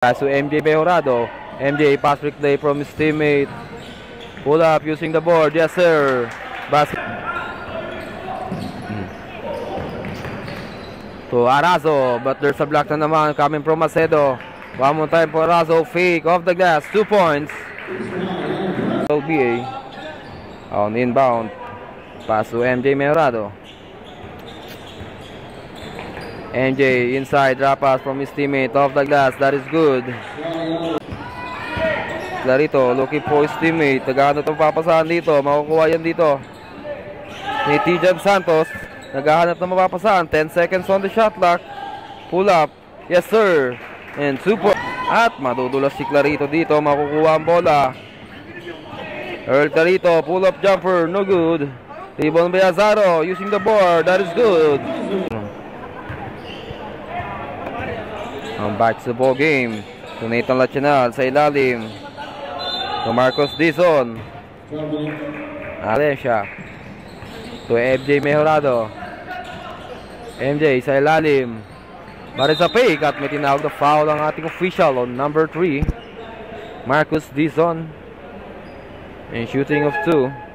Pass to MJ Mejorado. MJ pass play from his teammate. Pull up using the board. Yes, sir. Basket. To Arazo. But there's a block na naman coming from Macedo. One more time for Arazo. Fake off the glass. 2 points. LBA. On inbound. Pass to MJ Mejorado. MJ inside, drop pass from his teammate off the glass. That is good. Clarito looking for his teammate. Naghahanap ng papasahan dito. Makukuha yan dito ni Tijan Santos. Naghahanap ng mapapasahan. 10 seconds on the shot clock. Pull up. Yes sir. And super. At madudulas si Clarito dito. Makukuha ang bola. Earl Clarito. Pull up jumper. No good. Tibon Beazaro using the board. That is good. Back to the ball game. To Nathan Lachanal sa ilalim. To Marcos Dizon. Alessia. To MJ Mejorado. MJ sa ilalim. Marisa fake at may tinawag na foul ang ating official on number 3. Marcos Dizon. And shooting of 2.